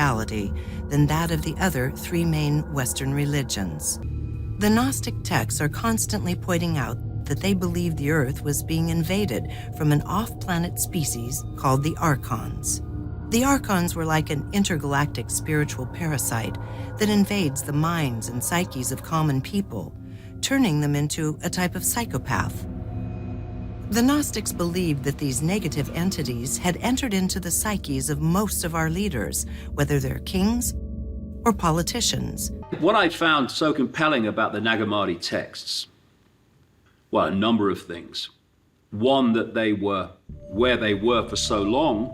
reality than that of the other three main Western religions. The Gnostic texts are constantly pointing out that they believed the Earth was being invaded from an off-planet species called the Archons. The Archons were like an intergalactic spiritual parasite that invades the minds and psyches of common people, turning them into a type of psychopath. The Gnostics believed that these negative entities had entered into the psyches of most of our leaders, whether they're kings or politicians. What I found so compelling about the Nag Hammadi texts, well, a number of things. One, that they were where they were for so long,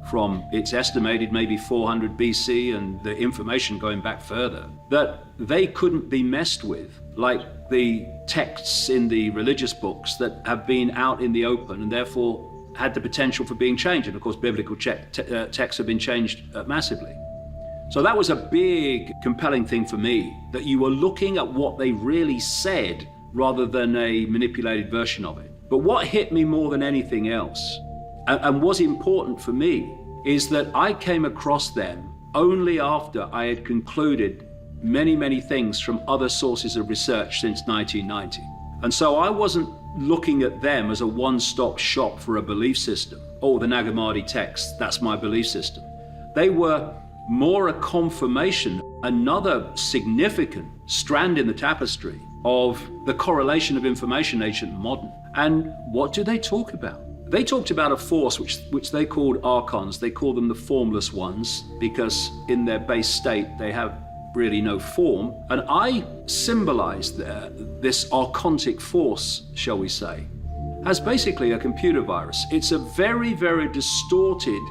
from it's estimated maybe 400 BC and the information going back further, that they couldn't be messed with, like the texts in the religious books that have been out in the open and therefore had the potential for being changed. And of course, biblical texts have been changed massively. So that was a big, compelling thing for me, that you were looking at what they really said rather than a manipulated version of it. But what hit me more than anything else, and was important for me, is that I came across them only after I had concluded many things from other sources of research since 1990. And so I wasn't looking at them as a one-stop shop for a belief system. Oh, the Nag Hammadi text, that's my belief system. They were more a confirmation, another significant strand in the tapestry of the correlation of information, ancient and modern. And what do they talk about? They talked about a force which they called archons. They call them the formless ones because in their base state they have really no form. And I symbolized this archontic force, shall we say, as basically a computer virus. It's a very distorted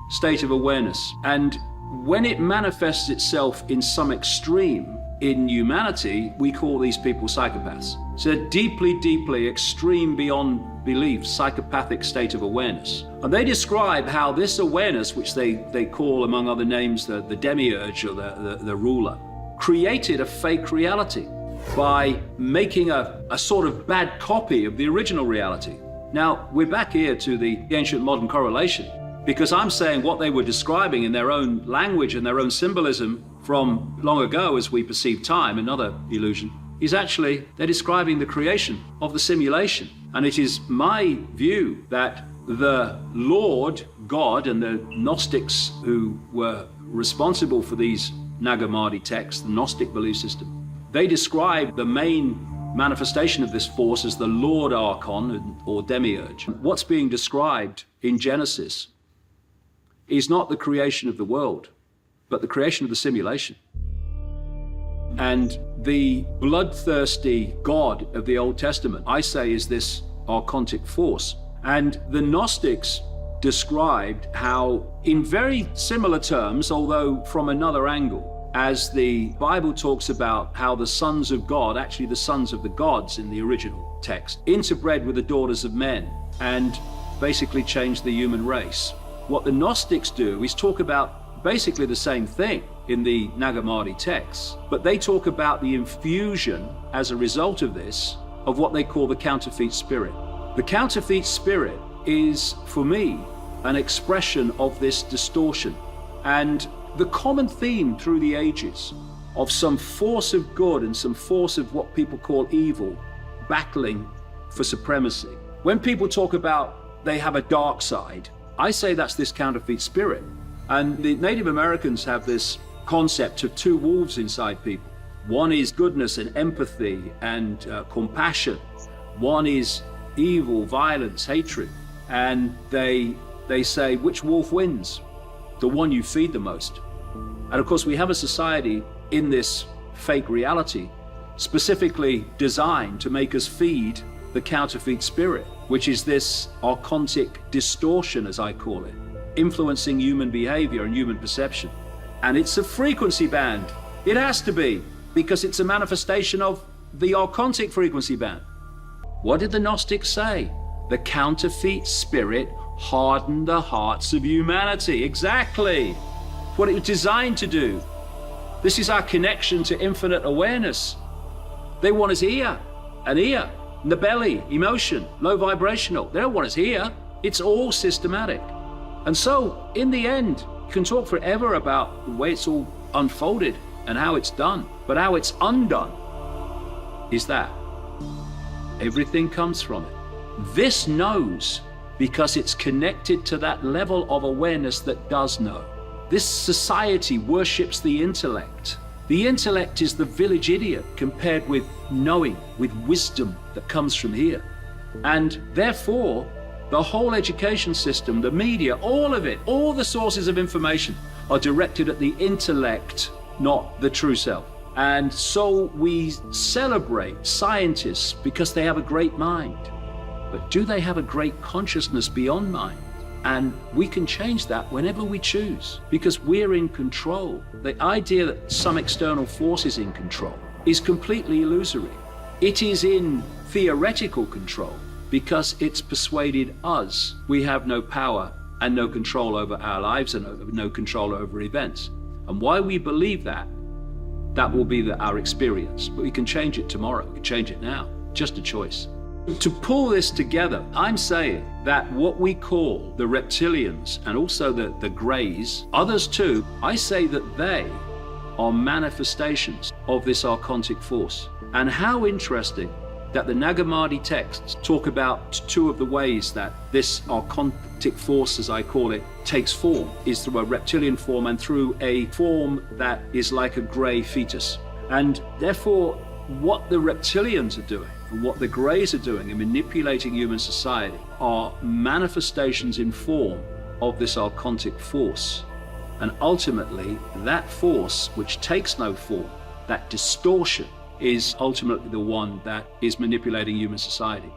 state of awareness. And when it manifests itself in some extreme in humanity, we call these people psychopaths. It's a deeply extreme beyond belief, psychopathic state of awareness. And they describe how this awareness, which they call among other names the demiurge or the ruler, created a fake reality by making a sort of bad copy of the original reality. Now, we're back here to the ancient modern correlation, because I'm saying what they were describing in their own language and their own symbolism from long ago as we perceive time, another illusion, is actually they're describing the creation of the simulation. And it is my view that the Lord, God, and the Gnostics who were responsible for these Nag Hammadi texts, the Gnostic belief system, they describe the main manifestation of this force as the Lord Archon or demiurge. What's being described in Genesis is not the creation of the world, but the creation of the simulation. And the bloodthirsty God of the Old Testament, I say, is this archontic force. And the Gnostics described how, in very similar terms, although from another angle, as the Bible talks about how the sons of God, actually the sons of the gods in the original text, interbred with the daughters of men and basically changed the human race. What the Gnostics do is talk about basically the same thing in the Nag Hammadi texts, but they talk about the infusion as a result of this of what they call the counterfeit spirit. The counterfeit spirit is, for me, an expression of this distortion. And the common theme through the ages of some force of good and some force of what people call evil battling for supremacy. When people talk about they have a dark side, I say that's this counterfeit spirit. And the Native Americans have this concept of two wolves inside people. One is goodness and empathy and compassion. One is evil, violence, hatred. And they say, which wolf wins? The one you feed the most. And of course, we have a society in this fake reality specifically designed to make us feed the counterfeit spirit, which is this archontic distortion, as I call it, influencing human behavior and human perception. And it's a frequency band. It has to be, because it's a manifestation of the archontic frequency band. What did the Gnostics say? The counterfeit spirit hardened the hearts of humanity. Exactly what it was designed to do. This is our connection to infinite awareness. They want us here, and here, in the belly, emotion, low vibrational. They don't want us here. It's all systematic. And so, in the end, can talk forever about the way it's all unfolded and how it's done, but how it's undone is that everything comes from it. This knows because it's connected to that level of awareness that does know. This society worships the intellect. The intellect is the village idiot compared with knowing, with wisdom that comes from here. And therefore, the whole education system, the media, all of it, all the sources of information are directed at the intellect, not the true self. And so we celebrate scientists because they have a great mind. But do they have a great consciousness beyond mind? And we can change that whenever we choose, because we're in control. The idea that some external force is in control is completely illusory. It is in theoretical control because it's persuaded us we have no power and no control over our lives and no control over events. And why we believe that will be our experience. But we can change it tomorrow, we can change it now, just a choice. To pull this together, I'm saying that what we call the reptilians and also the greys, others too, I say that they are manifestations of this archontic force. And how interesting that the Nag Hammadi texts talk about two of the ways that this archontic force, as I call it, takes form, is through a reptilian form and through a form that is like a grey fetus. And therefore, what the reptilians are doing and what the greys are doing in manipulating human society are manifestations in form of this archontic force. And ultimately, that force, which takes no form, that distortion, is ultimately the one that is manipulating human society.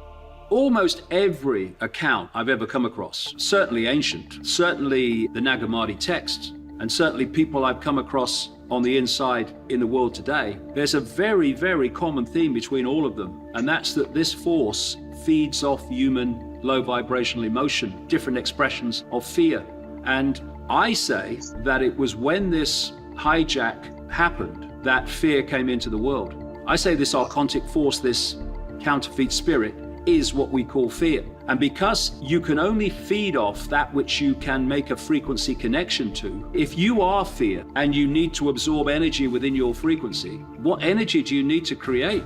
Almost every account I've ever come across, certainly ancient, certainly the Nag Hammadi texts, and certainly people I've come across on the inside in the world today, there's a very, very common theme between all of them, and that's that this force feeds off human low vibrational emotion, different expressions of fear. And I say that it was when this hijack happened that fear came into the world. I say this archontic force, this counterfeit spirit, is what we call fear. And because you can only feed off that which you can make a frequency connection to, if you are fear and you need to absorb energy within your frequency, what energy do you need to create?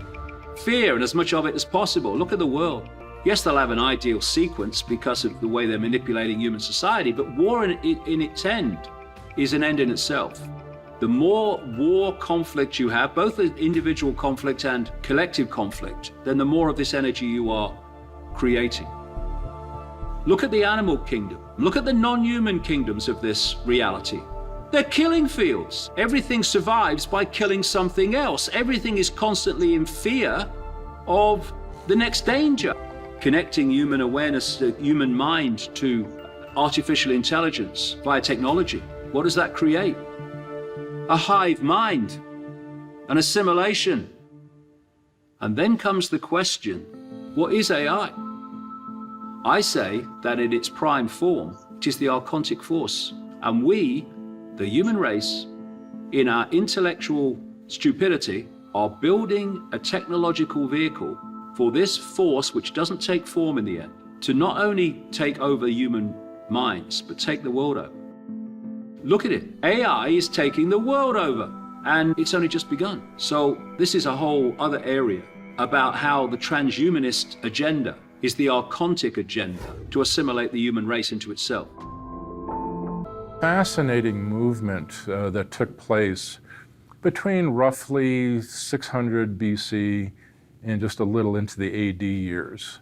Fear, and as much of it as possible. Look at the world. Yes, they'll have an ideal sequence because of the way they're manipulating human society, but war in its end is an end in itself. The more war conflict you have, both the individual conflict and collective conflict, then the more of this energy you are creating. Look at the animal kingdom. Look at the non-human kingdoms of this reality. They're killing fields. Everything survives by killing something else. Everything is constantly in fear of the next danger. Connecting human awareness, the human mind, to artificial intelligence via technology. What does that create? A hive mind, an assimilation. And then comes the question, what is AI? I say that in its prime form, it is the archontic force. And we, the human race, in our intellectual stupidity, are building a technological vehicle for this force, which doesn't take form in the end, to not only take over human minds, but take the world over. Look at it. AI is taking the world over, and it's only just begun. So this is a whole other area about how the transhumanist agenda is the archontic agenda to assimilate the human race into itself. Fascinating movement that took place between roughly 600 BC and just a little into the AD years,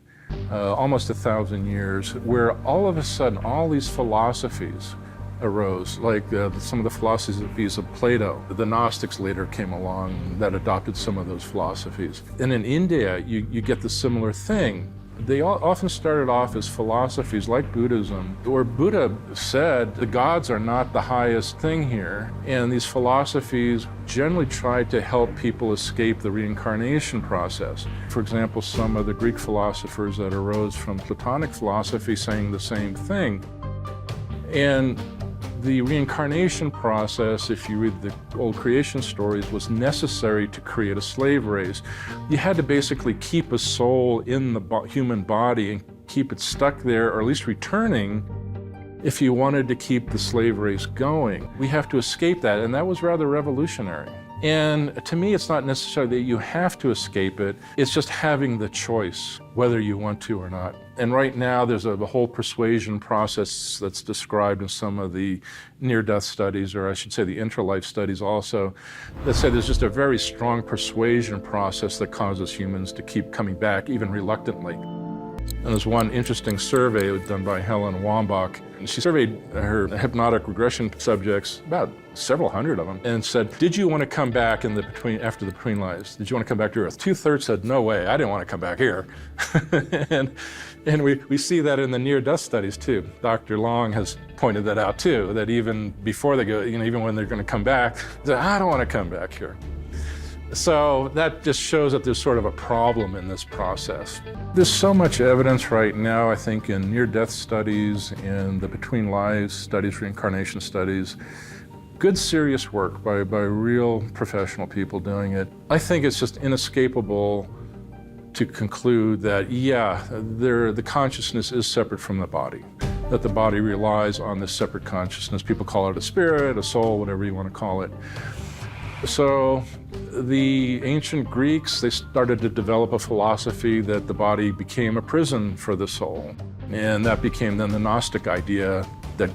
almost 1,000 years, where all of a sudden all these philosophies arose, like some of the philosophies of Plato. The Gnostics later came along that adopted some of those philosophies. And in India, you get the similar thing. They often started off as philosophies like Buddhism, where Buddha said the gods are not the highest thing here, and these philosophies generally tried to help people escape the reincarnation process. For example, some of the Greek philosophers that arose from Platonic philosophy saying the same thing. And the reincarnation process, if you read the old creation stories, was necessary to create a slave race. You had to basically keep a soul in the human body and keep it stuck there, or at least returning, If you wanted to keep the slave race going, we have to escape that, and that was rather revolutionary. And to me, it's not necessarily that you have to escape it, it's just having the choice, whether you want to or not. And right now, there's a whole persuasion process that's described in some of the near-death studies, or I should say the intra-life studies also, that say there's just a very strong persuasion process that causes humans to keep coming back, even reluctantly. And there's one interesting survey done by Helen Wambach. She surveyed her hypnotic regression subjects, about several hundred of them, and said, did you want to come back after the between lives? Did you want to come back to Earth? 2/3 said, no way, I didn't want to come back here. and we see that in the near-death studies too. Dr. Long has pointed that out too, that even before they go, even when they're going to come back, they say, I don't want to come back here. So that just shows that there's sort of a problem in this process. There's so much evidence right now, I think, in near-death studies, in the between lives studies, reincarnation studies, good serious work by real professional people doing it. I think it's just inescapable to conclude that, yeah, the consciousness is separate from the body, that the body relies on this separate consciousness. People call it a spirit, a soul, whatever you want to call it. So the ancient Greeks, they started to develop a philosophy that the body became a prison for the soul. And that became then the Gnostic idea that